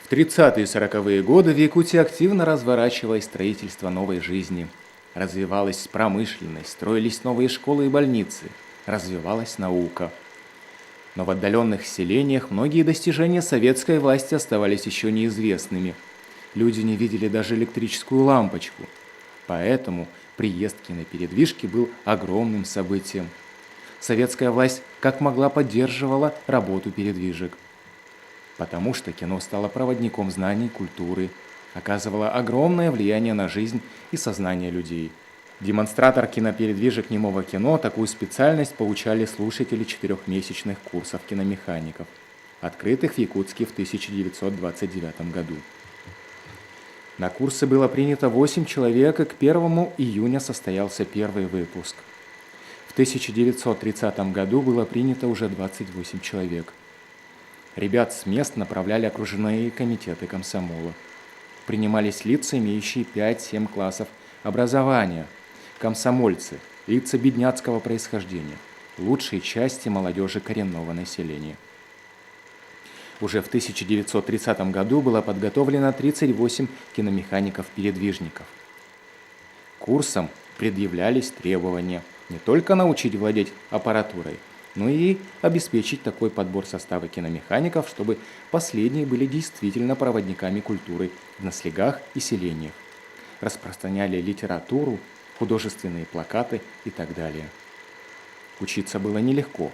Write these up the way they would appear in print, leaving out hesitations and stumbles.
В 30-е и 40-е годы в Якутии активно разворачивалось строительство новой жизни. Развивалась промышленность, строились новые школы и больницы, развивалась наука. Но в отдаленных селениях многие достижения советской власти оставались еще неизвестными. Люди не видели даже электрическую лампочку. Поэтому приезд кинопередвижки был огромным событием. Советская власть как могла поддерживала работу передвижек. Потому что кино стало проводником знаний, культуры, оказывало огромное влияние на жизнь и сознание людей. Демонстратор кинопередвижек немого кино такую специальность получали слушатели 4-месячных курсов киномехаников, открытых в Якутске в 1929 году. На курсы было принято 8 человек, и к 1 июня состоялся первый выпуск. В 1930 году было принято уже 28 человек. Ребят с мест направляли окружные комитеты комсомола. Принимались лица, имеющие 5-7 классов образования, комсомольцы, лица бедняцкого происхождения, лучшие части молодежи коренного населения. Уже в 1930 году было подготовлено 38 киномехаников-передвижников. Курсам предъявлялись требования не только научить владеть аппаратурой, но и обеспечить такой подбор состава киномехаников, чтобы последние были действительно проводниками культуры в наслегах и селениях, распространяли литературу, художественные плакаты и так далее. Учиться было нелегко.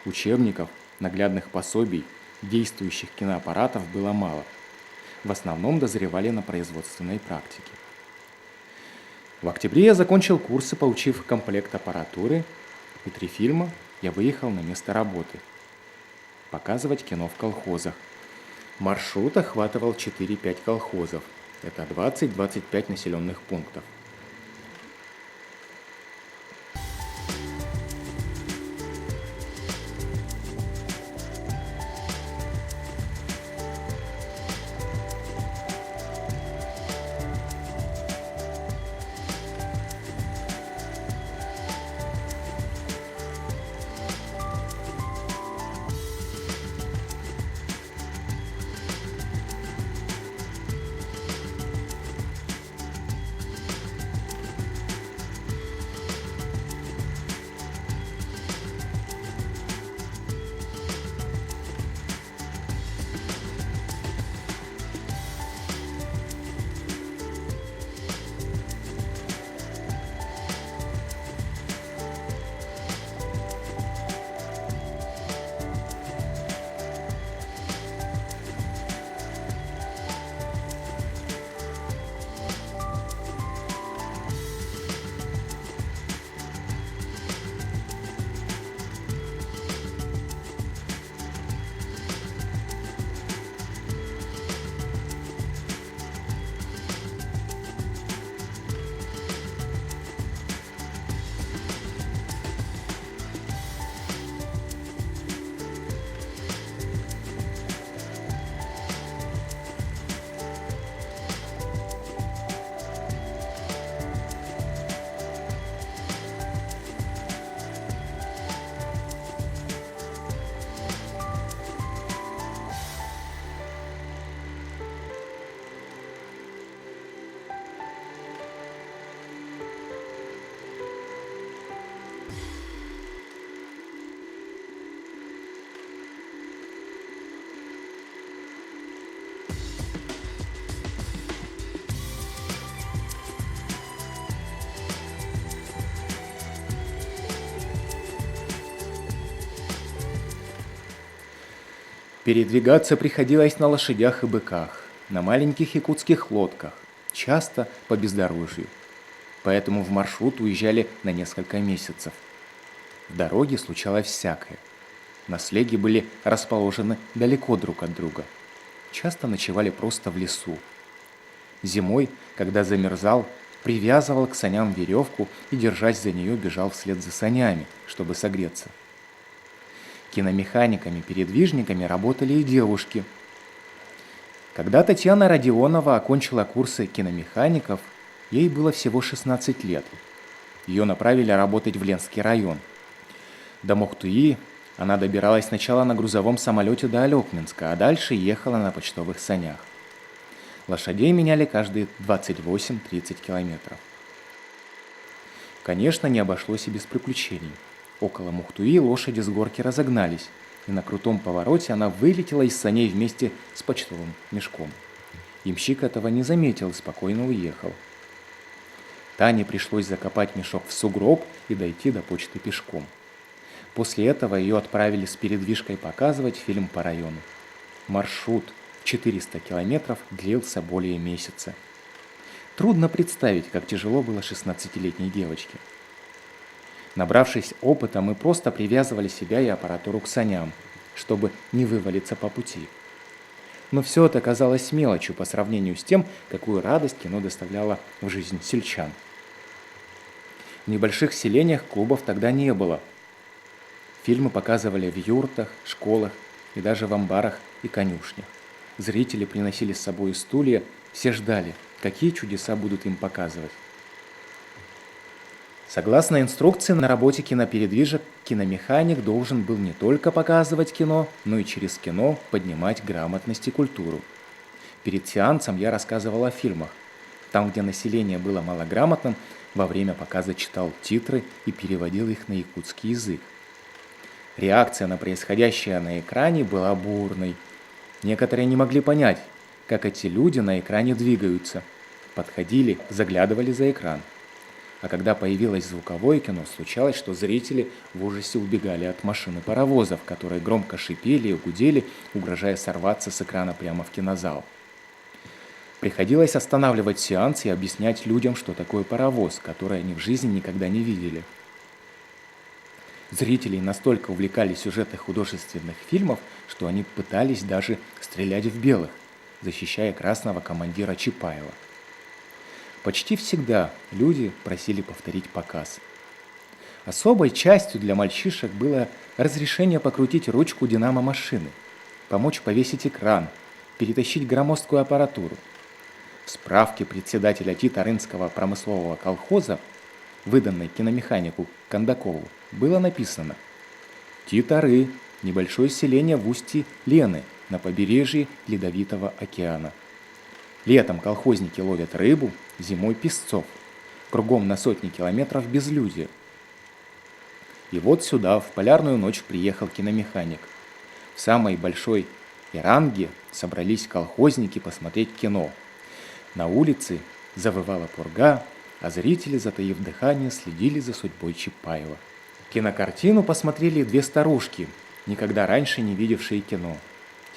Учебников, наглядных пособий, действующих киноаппаратов было мало. В основном дозревали на производственной практике. В октябре я закончил курсы, получив комплект аппаратуры, и 3 фильма я выехал на место работы. Показывать кино в колхозах. Маршрут охватывал 4-5 колхозов. Это 20-25 населенных пунктов. Передвигаться приходилось на лошадях и быках, на маленьких якутских лодках, часто по бездорожью. Поэтому в маршрут уезжали на несколько месяцев. В дороге случалось всякое. Наслеги были расположены далеко друг от друга. Часто ночевали просто в лесу. Зимой, когда замерзал, привязывал к саням веревку и, держась за нее, бежал вслед за санями, чтобы согреться. Киномеханиками-передвижниками работали и девушки. Когда Татьяна Родионова окончила курсы киномехаников, ей было всего 16 лет. Ее направили работать в Ленский район. До Мохтуи она добиралась сначала на грузовом самолете до Алекминска, а дальше ехала на почтовых санях. Лошадей меняли каждые 28-30 километров. Конечно, не обошлось и без приключений. Около Мухтуи лошади с горки разогнались, и на крутом повороте она вылетела из саней вместе с почтовым мешком. Ямщик этого не заметил и спокойно уехал. Тане пришлось закопать мешок в сугроб и дойти до почты пешком. После этого ее отправили с передвижкой показывать фильм по району. Маршрут в 400 километров длился более месяца. Трудно представить, как тяжело было 16-летней девочке. Набравшись опыта, мы просто привязывали себя и аппаратуру к саням, чтобы не вывалиться по пути. Но все это казалось мелочью по сравнению с тем, какую радость кино доставляло в жизнь сельчан. В небольших селениях клубов тогда не было. Фильмы показывали в юртах, школах и даже в амбарах и конюшнях. Зрители приносили с собой стулья, все ждали, какие чудеса будут им показывать. Согласно инструкции на работе кинопередвижек, киномеханик должен был не только показывать кино, но и через кино поднимать грамотность и культуру. Перед сеансом я рассказывал о фильмах. Там, где население было малограмотным, во время показа читал титры и переводил их на якутский язык. Реакция на происходящее на экране была бурной. Некоторые не могли понять, как эти люди на экране двигаются. Подходили, заглядывали за экран. А когда появилось звуковое кино, случалось, что зрители в ужасе убегали от машин и паровозов, которые громко шипели и гудели, угрожая сорваться с экрана прямо в кинозал. Приходилось останавливать сеанс и объяснять людям, что такое паровоз, который они в жизни никогда не видели. Зрители настолько увлекали сюжеты художественных фильмов, что они пытались даже стрелять в белых, защищая красного командира Чапаева. Почти всегда люди просили повторить показ. Особой частью для мальчишек было разрешение покрутить ручку динамо-машины, помочь повесить экран, перетащить громоздкую аппаратуру. В справке председателя Титарынского промыслового колхоза, выданной киномеханику Кондакову, было написано: «Титары – небольшое селение в устье Лены на побережье Ледовитого океана. Летом колхозники ловят рыбу, зимой – песцов. Кругом на сотни километров безлюдье». И вот сюда в полярную ночь приехал киномеханик. В самой большой Иранге собрались колхозники посмотреть кино. На улице завывала пурга, а зрители, затаив дыхание, следили за судьбой Чапаева. Кинокартину посмотрели две старушки, никогда раньше не видевшие кино.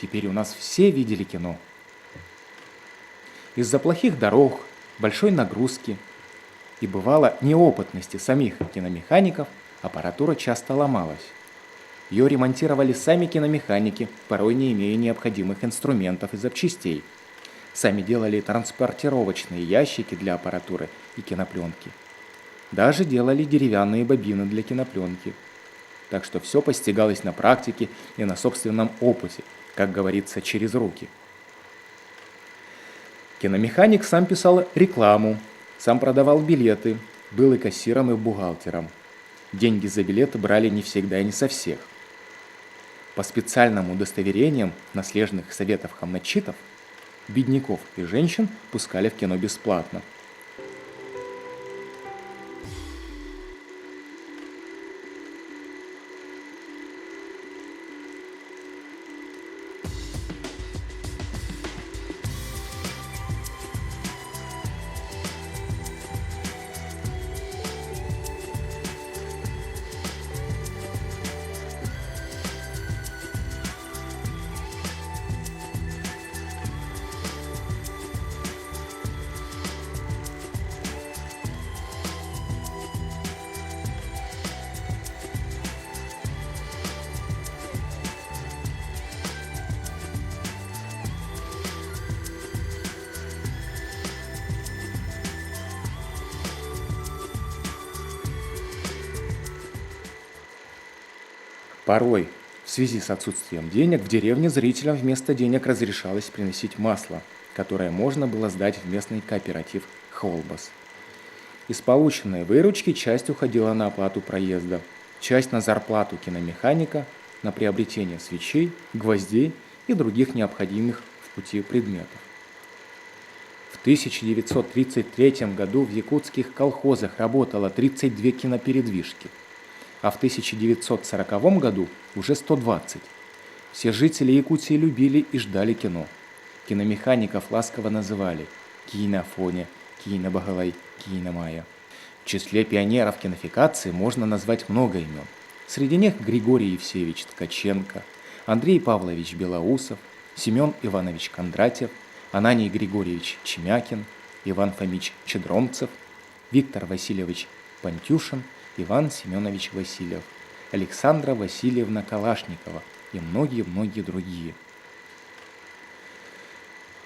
Теперь у нас все видели кино. Из-за плохих дорог, большой нагрузки и, бывало, неопытности самих киномехаников аппаратура часто ломалась. Ее ремонтировали сами киномеханики, порой не имея необходимых инструментов и запчастей. Сами делали транспортировочные ящики для аппаратуры и кинопленки. Даже делали деревянные бобины для кинопленки. Так что все постигалось на практике и на собственном опыте, как говорится, через руки. Киномеханик сам писал рекламу, сам продавал билеты, был и кассиром, и бухгалтером. Деньги за билеты брали не всегда и не со всех. По специальным удостоверениям наследных советов хамначитов бедняков и женщин пускали в кино бесплатно. Порой, в связи с отсутствием денег, в деревне зрителям вместо денег разрешалось приносить масло, которое можно было сдать в местный кооператив «Холбас». Из полученной выручки часть уходила на оплату проезда, часть на зарплату киномеханика, на приобретение свечей, гвоздей и других необходимых в пути предметов. В 1933 году в якутских колхозах работало 32 кинопередвижки, а в 1940 году уже 120. Все жители Якутии любили и ждали кино. Киномехаников ласково называли «Кинофоня», «Кинобагалай», «Киномая». В числе пионеров кинофикации можно назвать много имен. Среди них Григорий Евсеевич Ткаченко, Андрей Павлович Белоусов, Семен Иванович Кондратьев, Ананий Григорьевич Чемякин, Иван Фомич Чедромцев, Виктор Васильевич Пантюшин, Иван Семенович Васильев, Александра Васильевна Калашникова и многие-многие другие.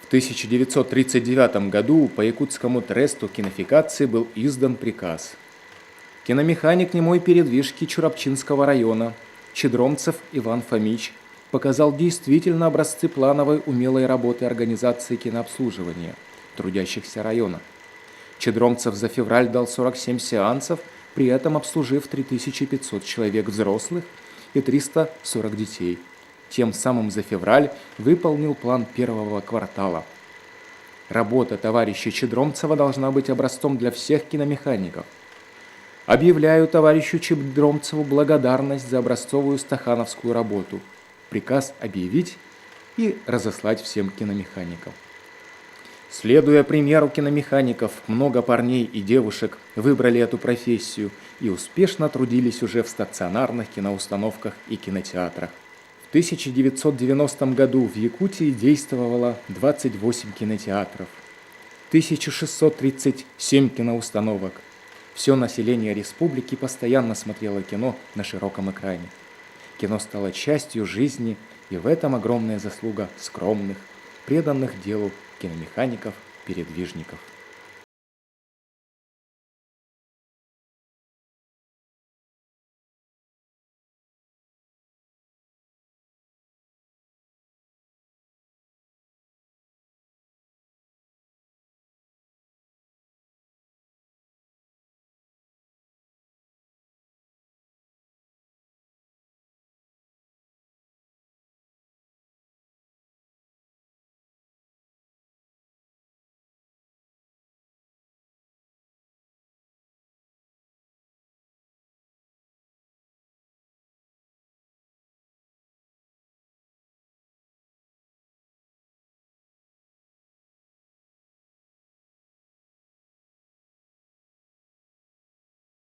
В 1939 году по якутскому тресту кинофикации был издан приказ. Киномеханик немой передвижки Чурапчинского района Чедромцев Иван Фомич показал действительно образцы плановой умелой работы организации кинообслуживания трудящихся района. Чедромцев за февраль дал 47 сеансов, при этом обслужив 3500 человек взрослых и 340 детей. Тем самым за февраль выполнил план первого квартала. Работа товарища Чедромцева должна быть образцом для всех киномехаников. Объявляю товарищу Чедромцеву благодарность за образцовую стахановскую работу. Приказ объявить и разослать всем киномеханикам. Следуя примеру киномехаников, много парней и девушек выбрали эту профессию и успешно трудились уже в стационарных киноустановках и кинотеатрах. В 1990 году в Якутии действовало 28 кинотеатров, 1637 киноустановок. Все население республики постоянно смотрело кино на широком экране. Кино стало частью жизни, и в этом огромная заслуга скромных, преданных делу киномехаников-передвижников.